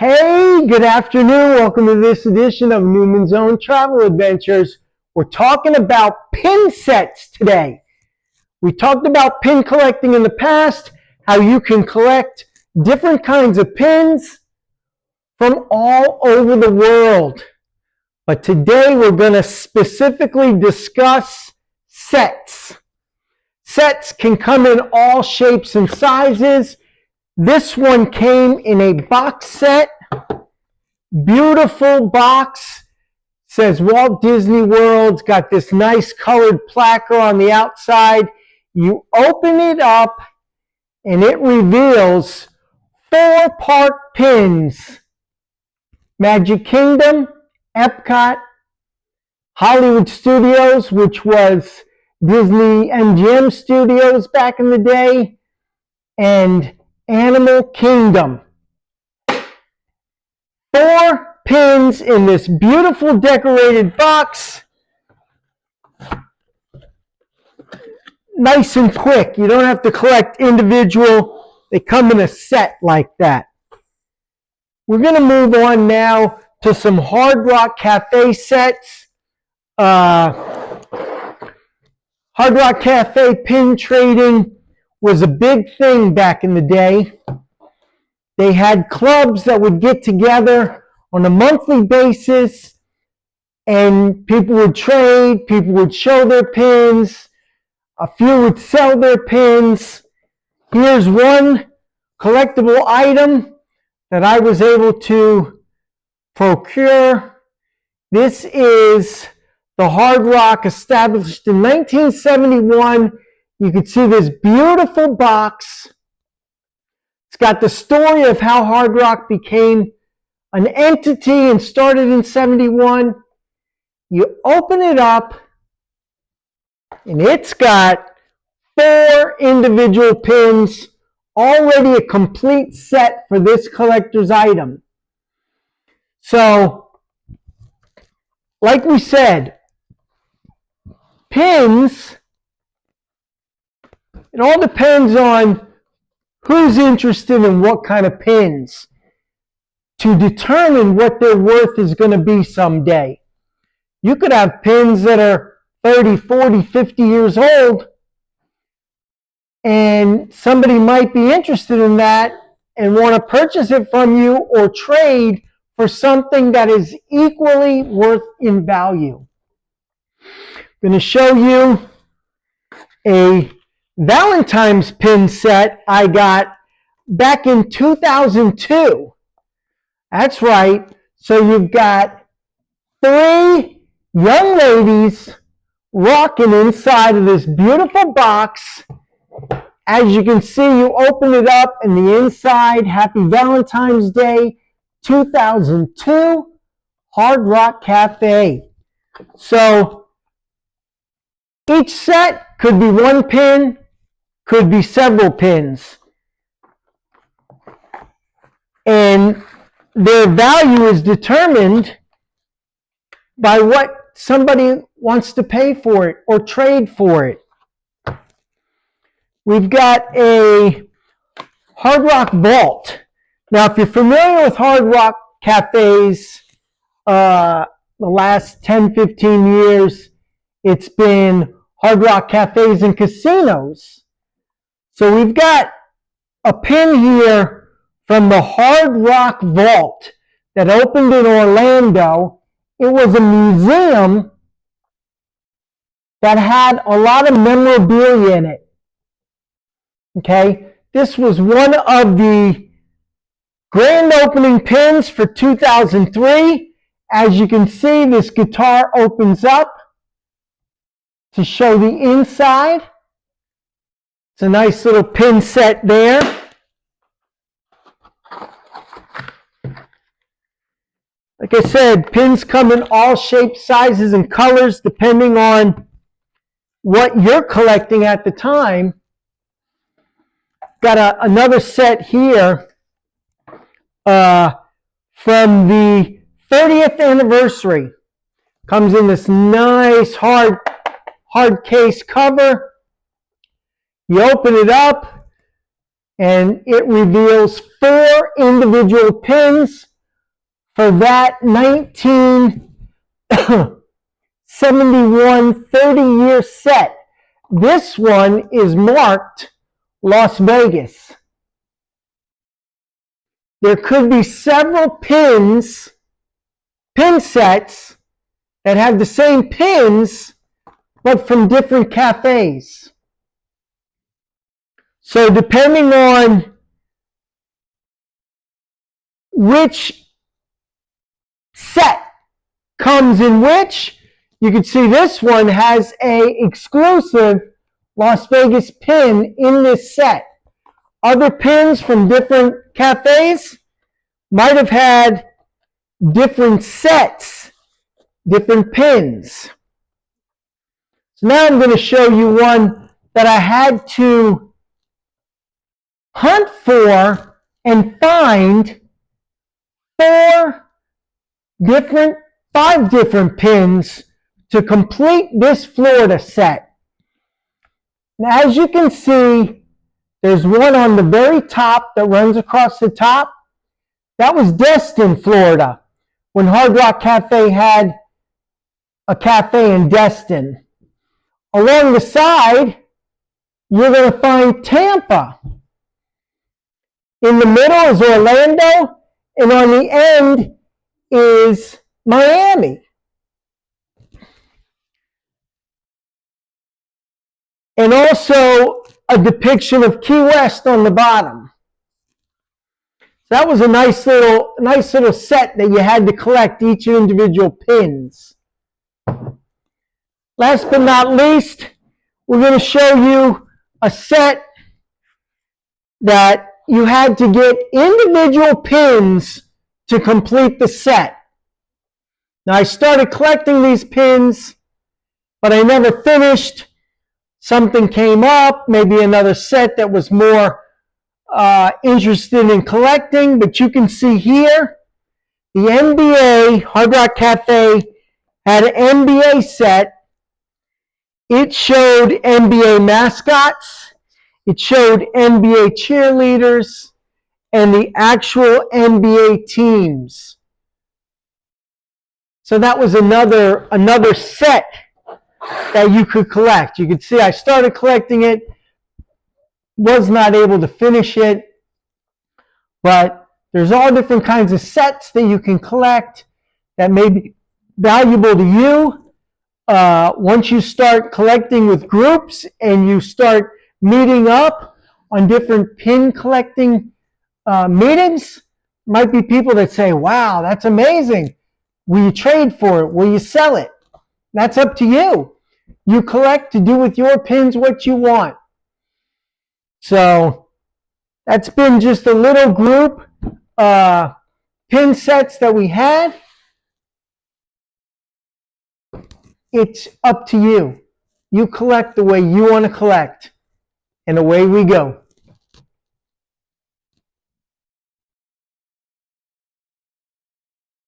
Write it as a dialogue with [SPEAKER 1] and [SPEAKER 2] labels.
[SPEAKER 1] Hey, good afternoon. Welcome to this edition of Newman's Own Travel Adventures. We're talking about pin sets today. We talked about pin collecting in the past, how you can collect different kinds of pins from all over the world. But today we're going to specifically discuss sets. Sets can come in all shapes and sizes. This one came in a box set. Beautiful box. Says Walt Disney World. It's got this nice colored placard on the outside. You open it up and it reveals 4-part pins. Magic Kingdom, Epcot, Hollywood Studios, which was Disney MGM Studios back in the day, and Animal Kingdom. 4 pins in this beautiful decorated box. Nice and quick. You don't have to collect individual. They come in a set like that. We're going to move on now to some Hard Rock Cafe sets. Hard Rock Cafe pin trading was a big thing back in the day. They had clubs that would get together on a monthly basis and people would trade, people would show their pins, a few would sell their pins. Here's one collectible item that I was able to procure. This is the Hard Rock, established in 1971. You can see this beautiful box. It's got the story of how Hard Rock became an entity and started in 71. You open it up and it's got 4 individual pins, already a complete set for this collector's item. So, like we said, pins, it all depends on who's interested in what kind of pins to determine what their worth is going to be someday. You could have pins that are 30, 40, 50 years old, and somebody might be interested in that and want to purchase it from you or trade for something that is equally worth in value. I'm going to show you a Valentine's pin set I got back in 2002. That's right. So you've got 3 young ladies rocking inside of this beautiful box. As you can see, you open it up and the inside, Happy Valentine's Day 2002 Hard Rock Cafe. So each set could be 1 pin, could be several pins. And their value is determined by what somebody wants to pay for it or trade for it. We've got a Hard Rock Vault. Now, if you're familiar with Hard Rock Cafes, the last 10, 15 years, it's been Hard Rock Cafes and Casinos. So we've got a pin here from the Hard Rock Vault that opened in Orlando. It was a museum that had a lot of memorabilia in it. Okay, this was one of the grand opening pins for 2003. As you can see, this guitar opens up to show the inside. It's a nice little pin set there. Like I said, pins come in all shapes, sizes, and colors depending on what you're collecting at the time. Got another set here from the 30th anniversary. Comes in this nice hard case cover. You open it up and it reveals 4 individual pins for that 1971 30-year set. This one is marked Las Vegas. There could be several pin sets that have the same pins, but from different cafes. So depending on which set comes in which, you can see this one has a exclusive Las Vegas pin in this set. Other pins from different cafes might have had different sets, different pins. So now I'm going to show you one that I had to hunt for and find five different pins to complete this Florida set. Now, as you can see, there's one on the very top that runs across the top. That was Destin, Florida, when Hard Rock Cafe had a cafe in Destin. Along the side, you're going to find Tampa. In the middle is Orlando, and on the end is Miami. And also a depiction of Key West on the bottom. So that was a nice little set that you had to collect each individual pins. Last but not least, we're going to show you a set that you had to get individual pins to complete the set. Now, I started collecting these pins, but I never finished. Something came up, maybe another set that was more interested in collecting, but you can see here, the NBA, Hard Rock Cafe, had an NBA set. It showed NBA mascots, it showed NBA cheerleaders, and the actual NBA teams. So that was another set that you could collect. You could see I started collecting it, was not able to finish it, but there's all different kinds of sets that you can collect that may be valuable to you. Once you start collecting with groups and you start meeting up on different pin collecting meetings, might be people that say, wow, that's amazing. Will you trade for it? Will you sell it? That's up to you. You collect to do with your pins what you want. So that's been just a little group pin sets that we had. It's up to you. You collect the way you want to collect, and away we go.